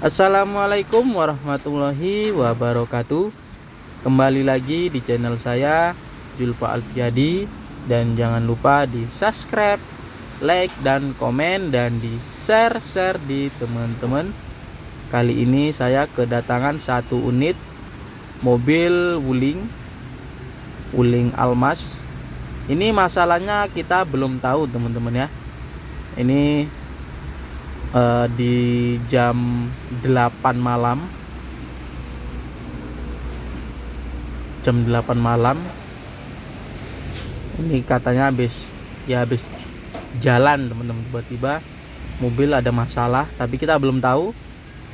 Assalamualaikum warahmatullahi wabarakatuh. Kembali lagi di channel saya, Julfa Alfiadi. Dan jangan lupa di subscribe, like, dan komen, dan di share di teman-teman. Kali ini saya kedatangan satu unit mobil Wuling Almas. Ini masalahnya kita belum tahu teman-teman ya. Ini di jam 8 malam, ini katanya habis jalan teman-teman, tiba-tiba mobil ada masalah, tapi kita belum tahu.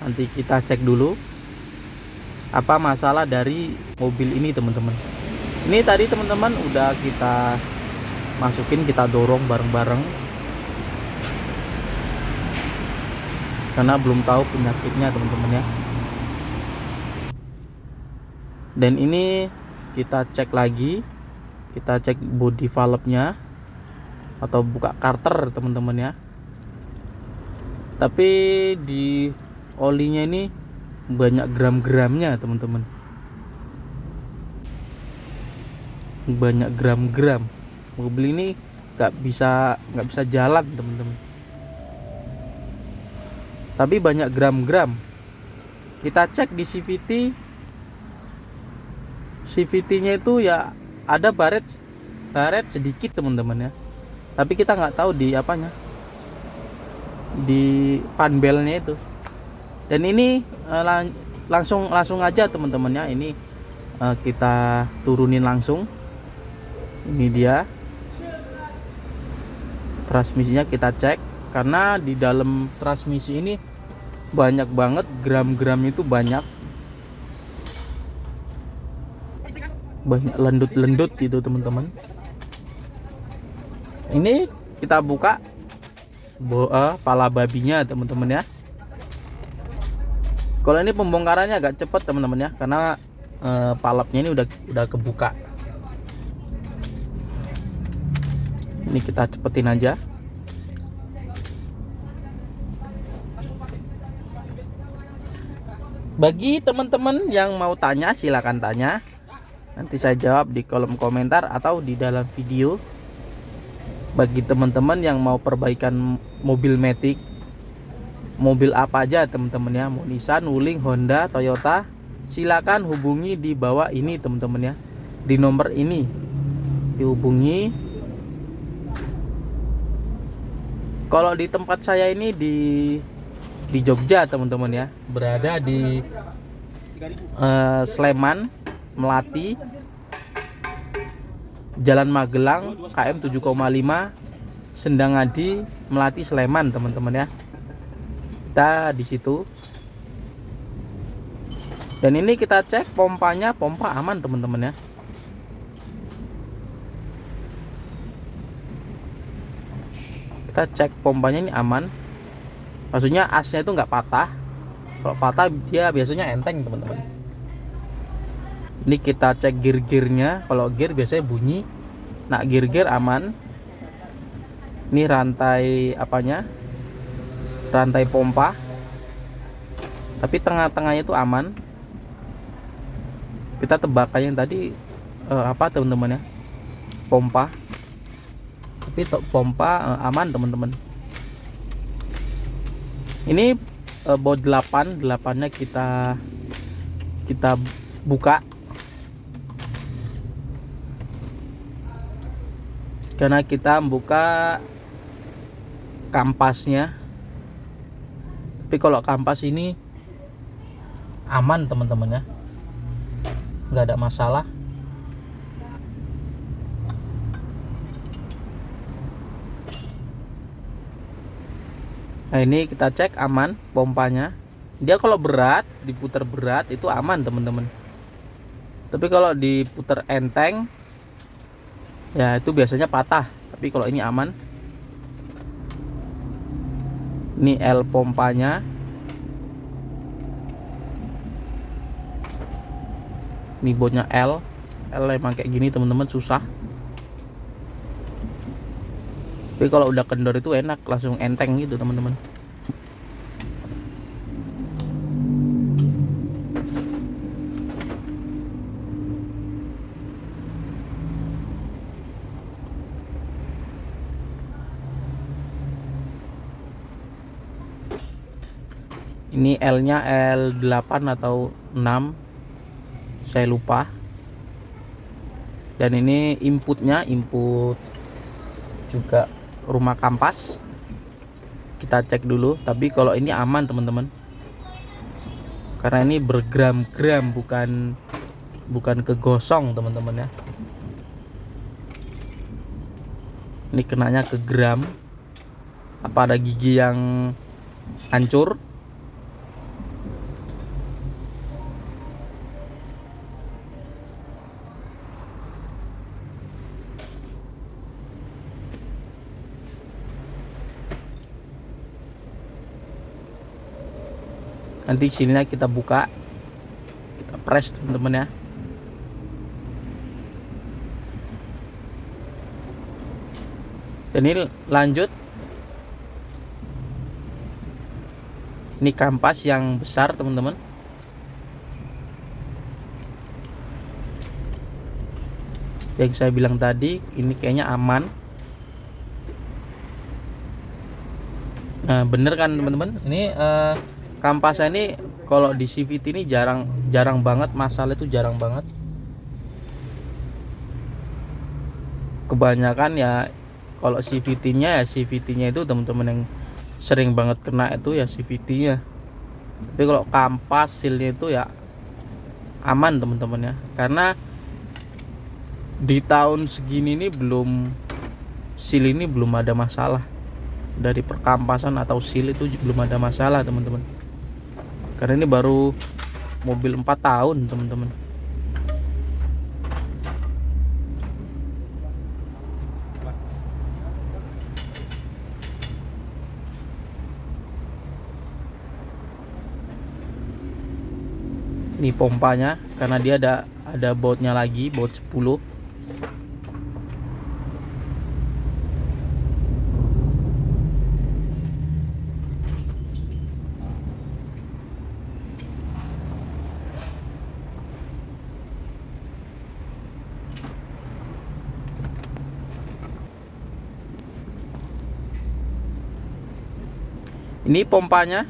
Nanti kita cek dulu apa masalah dari mobil ini teman-teman. Ini tadi teman-teman udah kita masukin, kita dorong bareng-bareng karena belum tahu penyakitnya teman-teman ya. Dan ini kita cek lagi, kita cek body valve-nya atau buka karter teman-teman ya. Tapi di olinya ini banyak gram-gramnya teman-teman, banyak gram-gram. Mobil ini nggak bisa jalan teman-teman, tapi banyak gram-gram. Kita cek di CVT-nya itu ya ada baret sedikit teman-teman ya, tapi kita nggak tahu di apanya, di panbelnya itu. Dan ini langsung aja teman-teman ya. Ini kita turunin langsung. Ini dia transmisinya, kita cek karena di dalam transmisi ini banyak banget gram-gram, itu banyak lendut gitu teman-teman. Ini kita buka pala babinya teman-teman ya. Kalau ini pembongkarannya agak cepat teman-teman ya, karena palapnya ini udah kebuka. Ini kita cepetin aja. Bagi teman-teman yang mau tanya, silakan tanya. Nanti saya jawab di kolom komentar atau di dalam video. Bagi teman-teman yang mau perbaikan mobil Matic, mobil apa aja teman-teman ya, mau Nissan, Wuling, Honda, Toyota, silakan hubungi di bawah ini teman-teman ya. Di nomor ini dihubungi. Kalau di tempat saya ini di Jogja teman-teman ya, berada di Sleman, Melati, Jalan Magelang, KM 7,5, Sendangadi, Melati, Sleman teman-teman ya. Kita di situ. Dan ini kita cek pompanya, pompa aman teman-teman ya. Kita cek pompanya ini aman. Maksudnya asnya itu nggak patah. Kalau patah dia biasanya enteng teman-teman. Ini kita cek gear-gearnya. Kalau gear biasanya bunyi. Nah, gear aman. Ini rantai apanya, rantai pompa, tapi tengah-tengahnya itu aman. Kita tebakannya tadi apa teman-teman ya, pompa. Tapi pompa aman teman-teman. Ini baut 8-nya kita buka karena kita buka kampasnya. Tapi kalau kampas ini aman teman-teman ya, nggak ada masalah. Nah, ini kita cek aman pompanya. Dia kalau berat, diputar berat itu aman teman-teman. Tapi kalau diputar enteng ya itu biasanya patah. Tapi kalau ini aman. Ini L pompanya. Ini bautnya L emang kayak gini teman-teman, susah. Tapi kalau udah kendor itu enak, langsung enteng gitu teman-teman. Ini L-nya L8 atau 6, saya lupa. Dan ini inputnya, input juga rumah kampas. Kita cek dulu, tapi kalau ini aman teman-teman, karena ini bergram-gram, bukan kegosong teman-teman ya. Ini kenanya ke gram. Apa ada gigi yang hancur? Nanti sininya kita buka, kita press teman-teman ya. Dan ini lanjut, ini kampas yang besar teman-teman. Yang saya bilang tadi, ini kayaknya aman. Nah bener kan teman-teman, ini kampasnya ini kalau di CVT ini jarang banget masalah, itu jarang banget. Kebanyakan ya kalau CVT-nya itu teman-teman yang sering banget kena itu ya CVT-nya. Tapi kalau kampas seal-nya itu ya aman teman-teman ya, karena di tahun segini ini seal ini belum ada masalah. Dari perkampasan atau seal itu belum ada masalah teman-teman, karena ini baru mobil 4 tahun teman-teman. Ini pompanya, karena dia ada bautnya lagi, baut 10. Ini pompanya,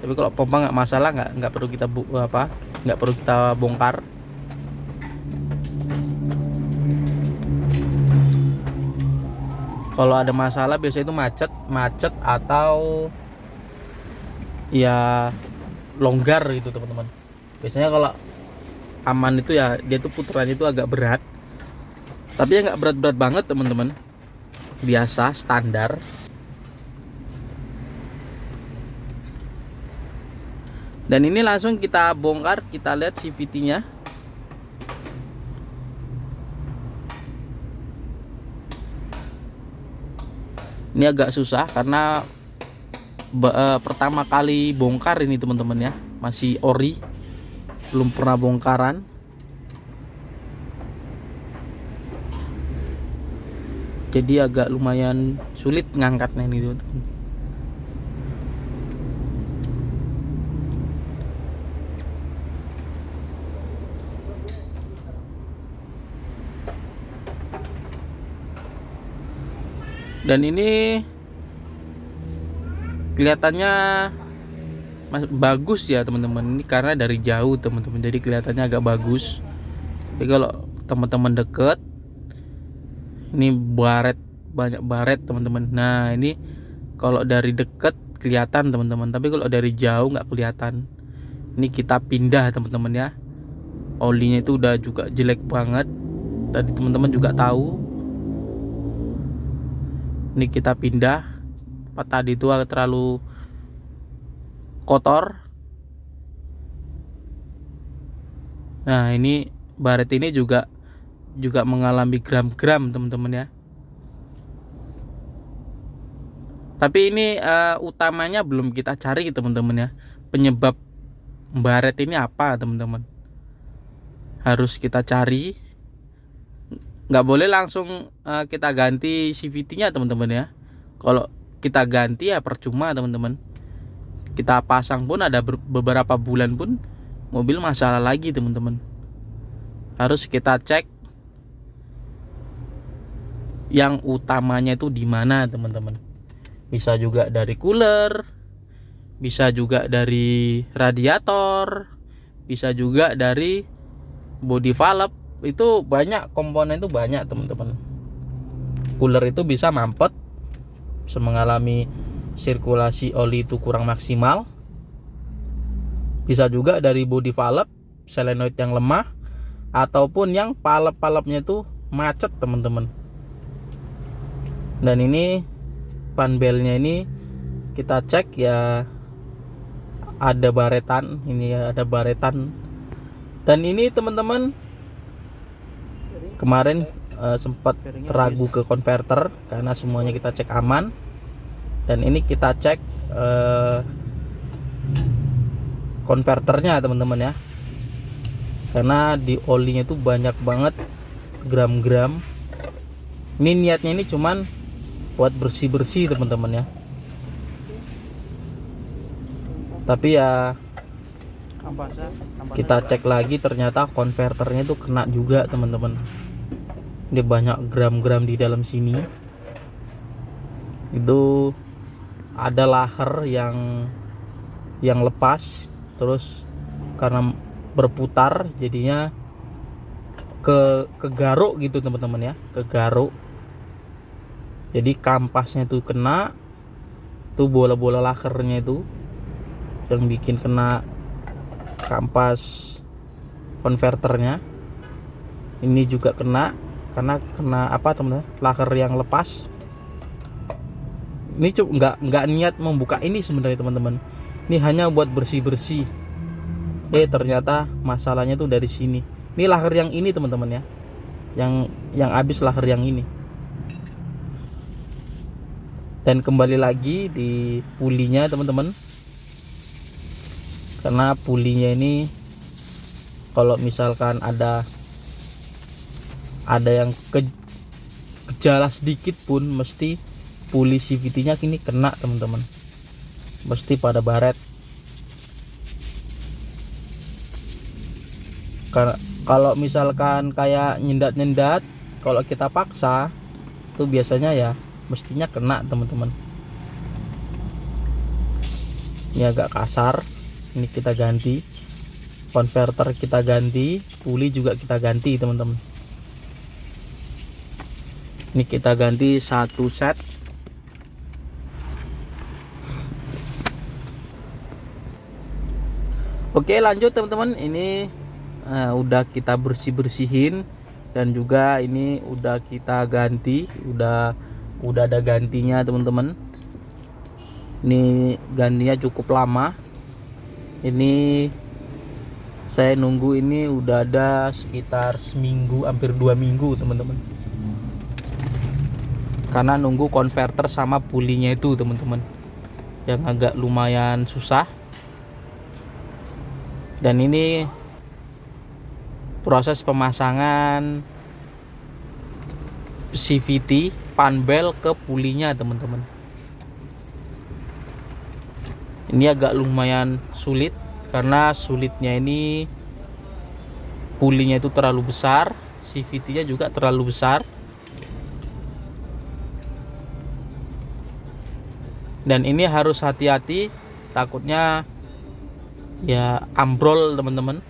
tapi kalau pompa nggak masalah, nggak perlu kita nggak perlu kita bongkar. Kalau ada masalah biasanya itu macet atau ya longgar gitu teman-teman. Biasanya kalau aman itu ya dia tuh putarannya itu agak berat, tapi ya nggak berat-berat banget teman-teman, biasa standar. Dan ini langsung kita bongkar, kita lihat CVT-nya. Ini agak susah karena pertama kali bongkar ini teman-teman ya, masih ori, belum pernah bongkaran. Jadi agak lumayan sulit ngangkatnya ini teman-teman. Dan ini kelihatannya bagus ya teman-teman, ini karena dari jauh teman-teman, jadi kelihatannya agak bagus. Tapi kalau teman-teman deket, ini banyak baret teman-teman. Nah ini kalau dari deket kelihatan teman-teman, tapi kalau dari jauh nggak kelihatan. Ini kita pindah teman-teman ya, olinya itu udah juga jelek banget, tadi teman-teman juga tahu. Ini kita pindah, tadi itu agak terlalu kotor. Nah ini baret ini juga mengalami gram-gram teman-teman ya. Tapi ini utamanya belum kita cari teman-teman ya, penyebab baret ini apa teman-teman, harus kita cari. Nggak boleh langsung kita ganti CVT-nya teman-teman ya. Kalau kita ganti ya percuma teman-teman, kita pasang pun ada beberapa bulan pun mobil masalah lagi teman-teman. Harus kita cek yang utamanya itu di mana teman-teman. Bisa juga dari cooler, bisa juga dari radiator, bisa juga dari body valve. Itu banyak komponen, itu banyak teman-teman. Cooler itu bisa mampet, bisa mengalami sirkulasi oli itu kurang maksimal. Bisa juga dari body valve, solenoid yang lemah, ataupun yang valve-valve-nya itu macet teman-teman. Dan ini panbelnya ini kita cek ya, ada baretan, ini ya ada baretan. Dan ini teman-teman kemarin sempat ragu ke konverter karena semuanya kita cek aman. Dan ini kita cek konverternya teman-teman ya, karena di olinya itu banyak banget gram-gram. Ini niatnya ini cuman buat bersih-bersih teman-teman ya, tapi ya kita cek lagi ternyata konverternya itu kena juga teman-teman. Ini banyak gram-gram di dalam sini. Itu ada laher yang lepas, terus karena berputar jadinya kegaruk gitu teman-teman ya, kegaruk. Jadi kampasnya itu kena, tuh bola-bola lakernya itu yang bikin kena kampas konverternya. Ini juga kena karena kena apa teman-teman, laker yang lepas. Ini nggak niat membuka ini sebenarnya teman-teman. Ini hanya buat bersih-bersih. Ternyata masalahnya tuh dari sini. Ini laker yang ini teman-teman ya, yang habis laker yang ini. Dan kembali lagi di pulinya teman-teman, karena pulinya ini kalau misalkan ada yang gejala sedikit pun mesti puli CVT nya kini kena teman-teman, mesti pada baret. Karena kalau misalkan kayak nyendat-nyendat, kalau kita paksa itu biasanya ya mestinya kena teman-teman. Ini agak kasar, ini kita ganti konverter, kita ganti puli juga kita ganti teman-teman. Ini kita ganti satu set. Oke, lanjut teman-teman. Ini udah kita bersih-bersihin dan juga ini udah kita ganti, udah ada gantinya teman-teman. Ini gantinya cukup lama. Ini saya nunggu ini udah ada sekitar seminggu, hampir 2 minggu teman-teman. Karena nunggu konverter sama pulinya itu teman-teman, yang agak lumayan susah. Dan ini proses pemasangan CVT panbel ke pulinya teman-teman. Ini agak lumayan sulit, karena sulitnya ini pulinya itu terlalu besar, CVT nya juga terlalu besar. Dan ini harus hati-hati, takutnya ya ambrol teman-teman.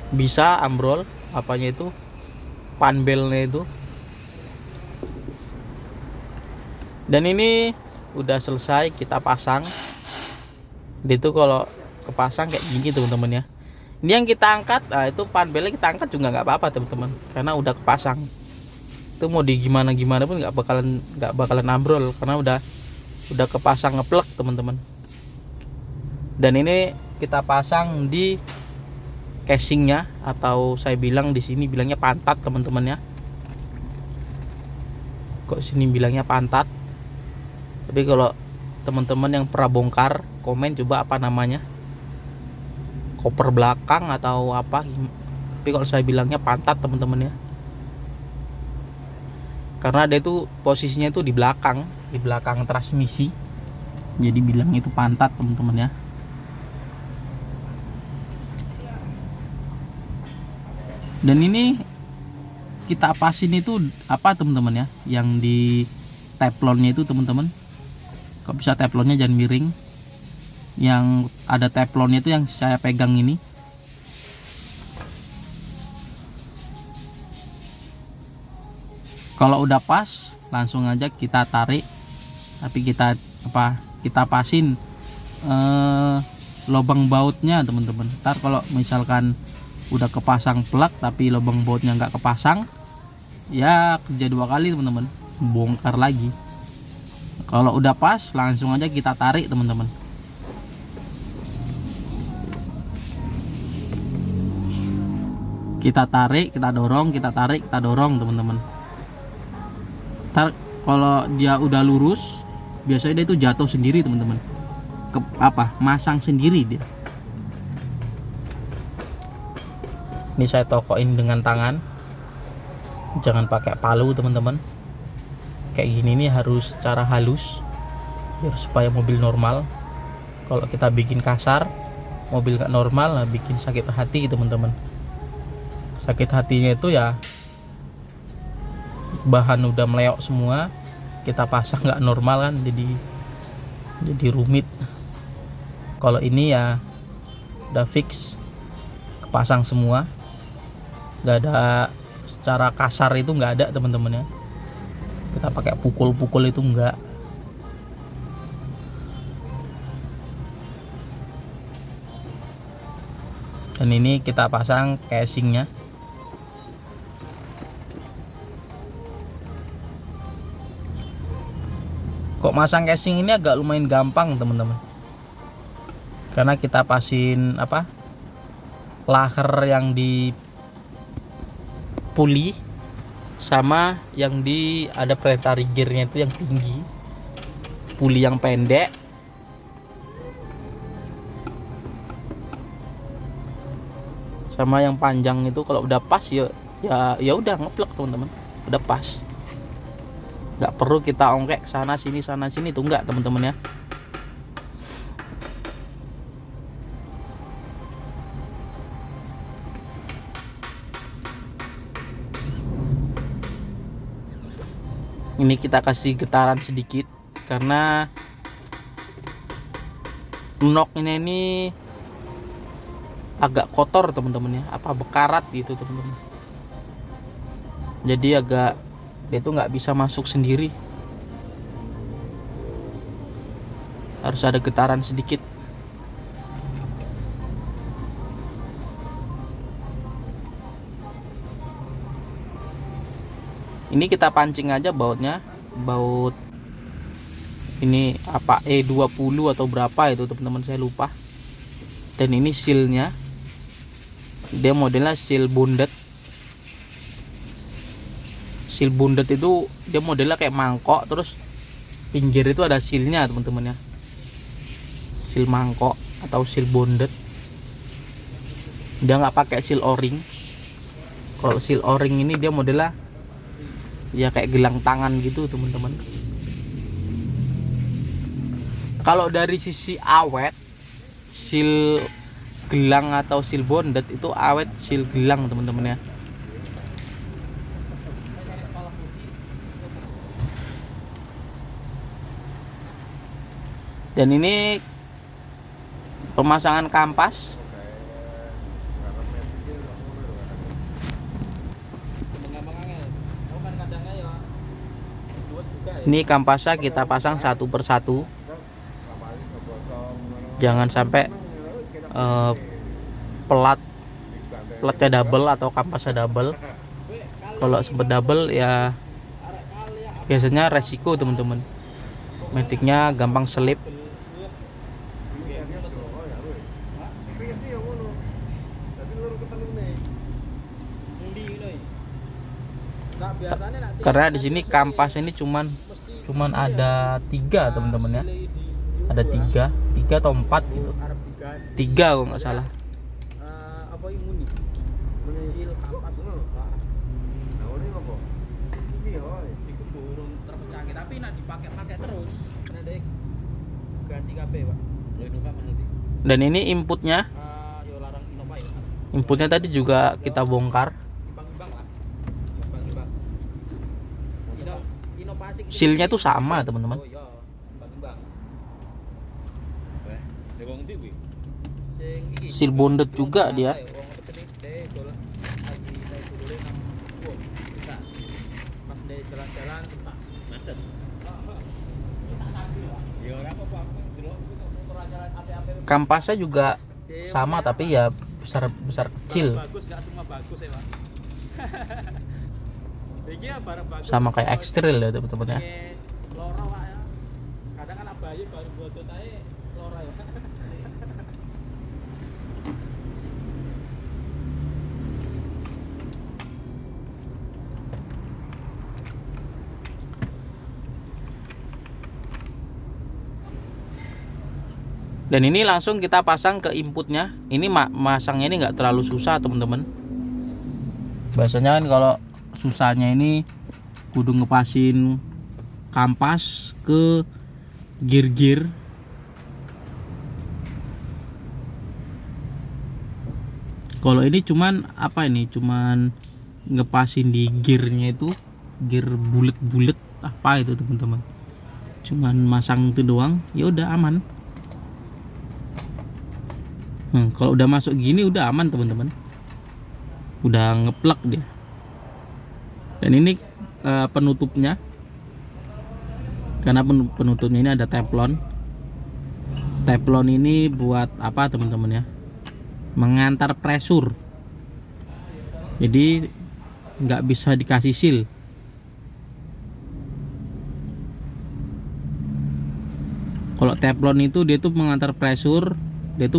Bisa ambrol apanya itu, panbelnya itu. Dan ini udah selesai kita pasang. Dia itu kalau kepasang kayak gini teman-teman ya. Ini yang kita angkat, itu panbelnya kita angkat juga nggak apa-apa teman-teman, karena udah kepasang. Itu mau di gimana pun nggak bakalan ambrol, karena udah kepasang ngeplek teman-teman. Dan ini kita pasang di casingnya, atau saya bilang di sini bilangnya pantat teman-teman ya. Kok sini bilangnya pantat, tapi kalau teman-teman yang pernah bongkar, komen coba apa namanya, koper belakang atau apa. Tapi kalau saya bilangnya pantat teman-teman ya, karena dia itu posisinya itu di belakang transmisi, jadi bilangnya itu pantat teman-teman ya. Dan ini kita pasin itu apa teman-teman ya, yang di teflonnya itu teman-teman. Kok bisa teflonnya jangan miring, yang ada teflonnya itu yang saya pegang ini. Kalau udah pas langsung aja kita tarik, tapi kita pasin lubang bautnya teman-teman. Ntar kalau misalkan udah kepasang plak tapi lubang bautnya nggak kepasang, ya kerja 2 kali teman-teman, bongkar lagi. Kalau udah pas langsung aja kita tarik teman-teman. Kita tarik, kita dorong, kita tarik, kita dorong teman-teman. Ntar kalau dia udah lurus, biasanya dia itu jatuh sendiri teman-teman. Masang sendiri dia. Ini saya tokoin dengan tangan, jangan pakai palu teman-teman. Kayak gini nih harus secara halus, biar supaya mobil normal. Kalau kita bikin kasar, mobil gak normal, lah bikin sakit hati teman-teman. Sakit hatinya itu ya bahan udah meleok semua, kita pasang nggak normal kan, jadi rumit. Kalau ini ya udah fix, kepasang semua, nggak ada secara kasar itu nggak ada teman-teman ya. Kita pakai pukul-pukul itu enggak. Dan ini kita pasang casingnya. Kok masang casing ini agak lumayan gampang teman-teman, karena kita pasin laher yang di puli sama yang di ada planetary gearnya itu yang tinggi, puli yang pendek. Sama yang panjang itu kalau udah pas ya udah ngeplek teman-teman, udah pas. Nggak perlu kita ongkek sana sini itu enggak teman-teman ya. Ini kita kasih getaran sedikit karena knocknya ini agak kotor teman-teman ya, bekarat gitu teman-teman. Jadi dia tuh nggak bisa masuk sendiri, harus ada getaran sedikit. Ini kita pancing aja bautnya, baut ini E20 atau berapa itu teman-teman, saya lupa. Dan ini sealnya, dia modelnya seal bonded. Seal bonded itu dia modelnya kayak mangkok, terus pinggir itu ada sealnya teman-teman ya, seal mangkok atau seal bonded. Dia nggak pakai seal o-ring. Kalau seal o-ring ini dia modelnya ya kayak gelang tangan gitu teman-teman. Kalau dari sisi awet, seal gelang atau seal bonded itu awet seal gelang teman-teman ya. Dan ini pemasangan kampas. Ini kampasnya kita pasang satu persatu, jangan sampai platnya double atau kampasnya double. Kalau sempet double ya biasanya resiko teman-teman, metiknya gampang selip. Karena di sini kampas ini cuman ada 3 teman-teman ya, ada 3 atau 4 gitu, 3 kalau nggak salah. Dan ini inputnya tadi juga kita bongkar. Sealnya tuh sama teman-teman. Seal bonded juga dia. Kampasnya juga sama tapi ya besar kecil. Sama kayak X-Trail ya teman-teman ya. Kadang kan abayu baru botot ae loro ya. Dan ini langsung kita pasang ke inputnya. Ini masangnya ini nggak terlalu susah teman-teman. Biasanya kan kalau susahnya ini kudu ngepasin kampas ke gear. Kalau ini cuman apa ini? Cuman ngepasin di gearnya itu, gear bulet-bulet apa itu teman-teman. Cuman masang itu doang, ya udah aman. Kalau udah masuk gini udah aman teman-teman. Udah ngeplek dia. Dan ini penutupnya. Karena penutupnya ini ada teflon. Teflon ini buat apa teman-teman ya? Mengantar pressure. Jadi nggak bisa dikasih seal. Kalau teflon itu dia tuh mengantar pressure. Dia tuh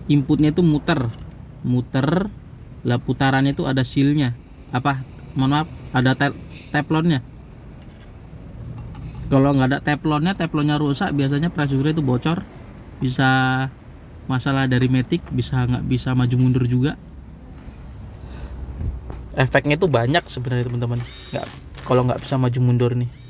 inputnya itu muter lah, putarannya itu ada sealnya, ada teflonnya. Kalau nggak ada teflonnya rusak, biasanya pressure itu bocor, bisa masalah dari matic, nggak bisa maju mundur juga. Efeknya itu banyak sebenarnya teman-teman, kalau nggak bisa maju mundur nih.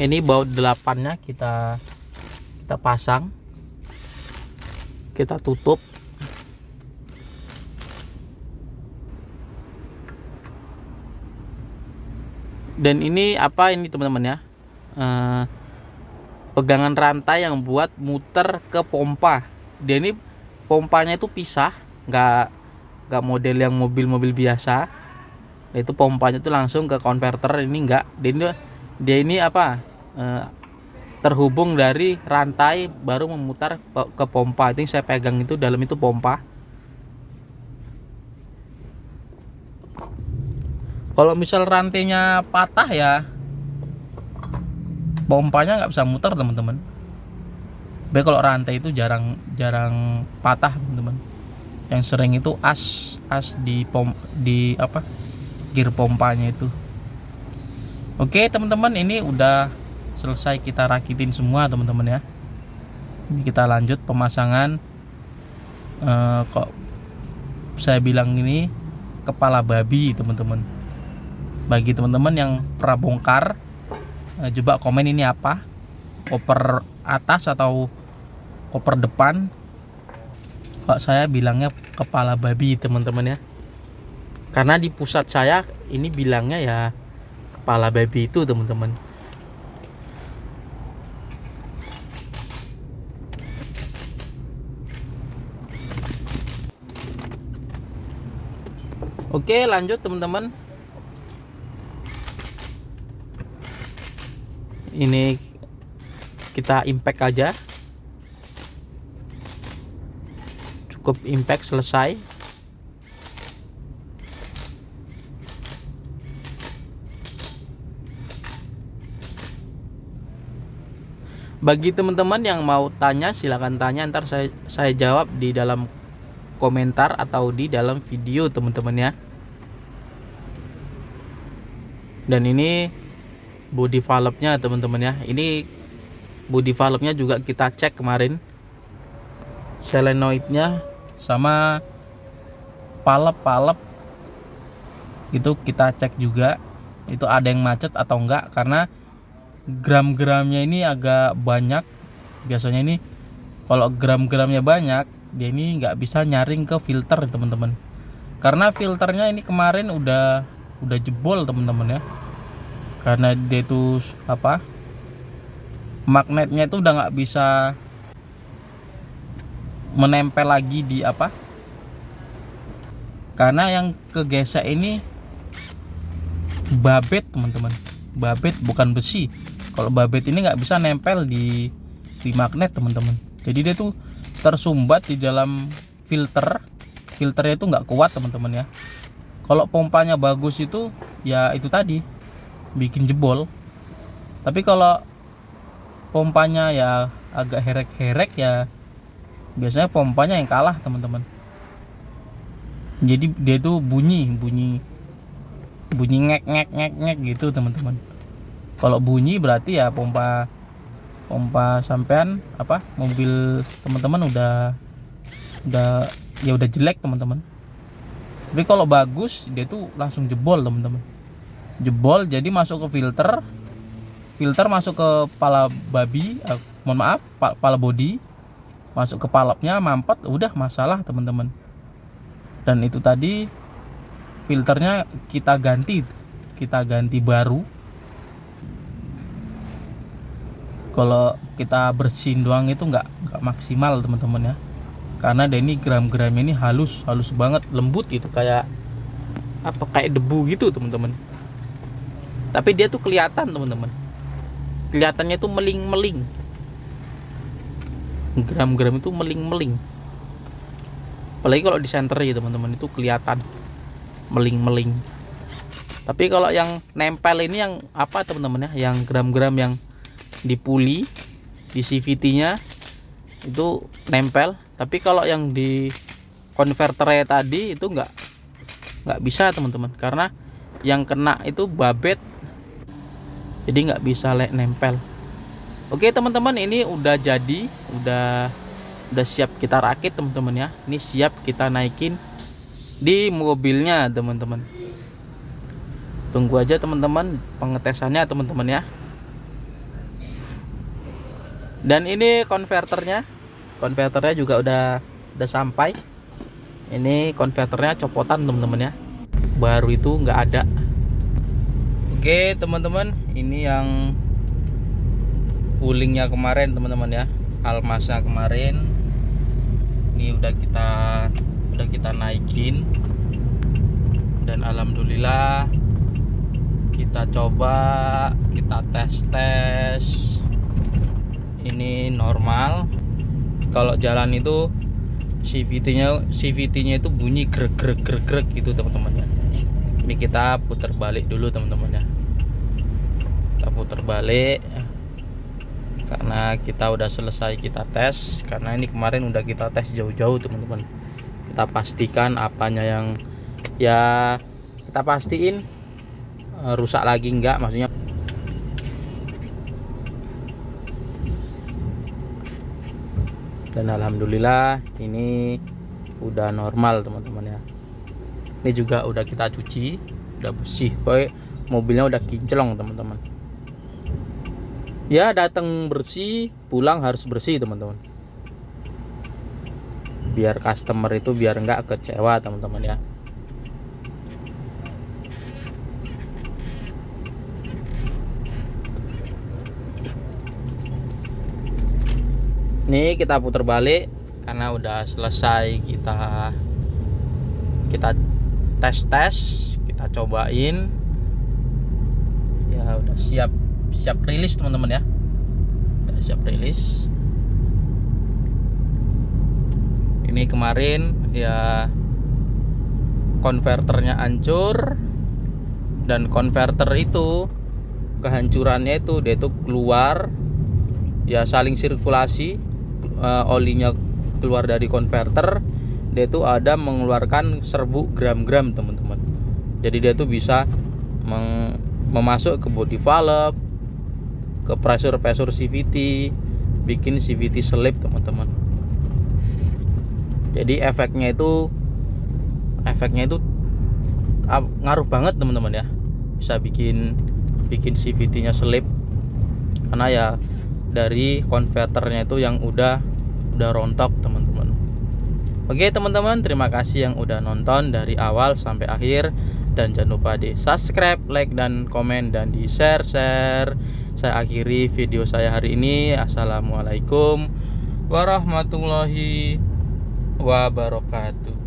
Ini baut 8-nya kita pasang, kita tutup. Dan ini apa ini teman-teman ya, pegangan rantai yang buat muter ke pompa. Dia ini pompanya itu pisah, nggak model yang mobil-mobil biasa. Itu pompanya itu langsung ke konverter, ini enggak. Dia ini apa? Terhubung dari rantai baru memutar ke pompa. Itu yang saya pegang itu, dalam itu pompa. Kalau misal rantainya patah ya pompanya nggak bisa muter teman-teman. Tapi kalau rantai itu jarang patah teman-teman. Yang sering itu as di gear pompanya itu. Oke teman-teman, ini udah selesai kita rakitin semua teman-teman ya. Ini kita lanjut pemasangan. Kok saya bilang ini kepala babi teman-teman. Bagi teman-teman yang pernah bongkar, coba komen ini apa, koper atas atau koper depan. Kok saya bilangnya kepala babi teman-teman ya, karena di pusat saya ini bilangnya ya kepala babi itu teman-teman. Oke lanjut teman-teman. Ini kita impact aja, cukup impact selesai. Bagi teman-teman yang mau tanya silahkan tanya, ntar saya jawab di dalam komentar atau di dalam video teman-teman ya. Dan ini body valve-nya teman-teman ya. Ini body valve-nya juga kita cek kemarin, solenoid-nya sama palep itu kita cek juga, itu ada yang macet atau enggak, karena gram-gramnya ini agak banyak. Biasanya ini Kalau gram-gramnya banyak, dia ini nggak bisa nyaring ke filter teman-teman. Karena filternya ini kemarin udah jebol teman-teman ya. Karena dia itu apa? Magnetnya itu udah nggak bisa menempel lagi di apa? Karena yang kegesek ini babet teman-teman. Babet bukan besi. Kalau babet ini nggak bisa nempel di magnet teman-teman. Jadi dia tuh tersumbat di dalam filter. Filternya itu nggak kuat teman-teman ya. Kalau pompanya bagus itu ya itu tadi bikin jebol. Tapi kalau pompanya ya agak herek-herek ya biasanya pompanya yang kalah teman-teman. Jadi dia tuh bunyi ngek gitu teman-teman. Kalau bunyi berarti ya pompa sampean apa mobil teman-teman udah jelek teman-teman. Tapi kalau bagus dia tuh langsung jebol teman-teman. Jebol jadi masuk ke filter masuk ke pala babi, pala bodi, masuk ke palapnya mampet, udah masalah teman-teman. Dan itu tadi filternya kita ganti baru. Kalau kita bersihin doang itu nggak maksimal teman-teman ya. Karena dia ini gram-gram ini halus banget, lembut gitu, kayak debu gitu teman-teman. Tapi dia tuh kelihatan teman-teman. Kelihatannya tuh meling-meling. Gram-gram itu meling-meling. Apalagi kalau di center ya teman-teman itu kelihatan meling-meling. Tapi kalau yang nempel ini yang apa teman-teman ya, yang gram-gram yang di puli, di CVT-nya itu nempel. Tapi kalau yang di konverternya tadi itu nggak bisa teman-teman, karena yang kena itu babet, jadi nggak bisa nempel. Oke teman-teman, ini udah jadi, udah siap kita rakit teman-teman ya. Ini siap kita naikin di mobilnya teman-teman. Tunggu aja teman-teman pengetesannya teman-teman ya. Dan ini konverternya juga udah sampai. Ini konverternya copotan teman-teman ya, baru itu nggak ada. Oke teman-teman, ini yang pulingnya kemarin teman-teman ya, almasnya kemarin. Ini udah kita naikin, dan alhamdulillah kita coba, kita tes ini normal. Kalau jalan itu CVT-nya itu bunyi grek gitu teman-teman ya. Ini kita putar balik dulu teman-teman ya. Kita putar balik karena kita udah selesai kita tes. Karena ini kemarin udah kita tes jauh-jauh teman-teman. Kita pastikan apanya yang ya kita pastiin rusak lagi enggak, maksudnya. Dan alhamdulillah ini udah normal teman-teman ya. Ini juga udah kita cuci, udah bersih. Pokoknya mobilnya udah kinclong teman-teman. Ya datang bersih, pulang harus bersih teman-teman. Biar customer itu biar nggak kecewa teman-teman ya. Ini kita putar balik karena udah selesai kita tes, kita cobain. Ya udah siap rilis teman-teman ya. Udah siap rilis. Ini kemarin ya konverternya hancur, dan konverter itu kehancurannya itu dia tuh keluar ya, saling sirkulasi. Olinya keluar dari konverter, dia tuh ada mengeluarkan serbuk gram-gram teman-teman. Jadi dia tuh bisa memasuk ke body valve, ke pressure CVT, bikin CVT selip teman-teman. Jadi efeknya itu ngaruh banget teman-teman ya, bisa bikin CVT-nya selip karena ya dari konverternya itu yang udah udah rontok teman-teman. Oke teman-teman, terima kasih yang udah nonton dari awal sampai akhir. Dan jangan lupa di subscribe, like, dan komen, dan di share. Saya akhiri video saya hari ini. Assalamualaikum warahmatullahi wabarakatuh.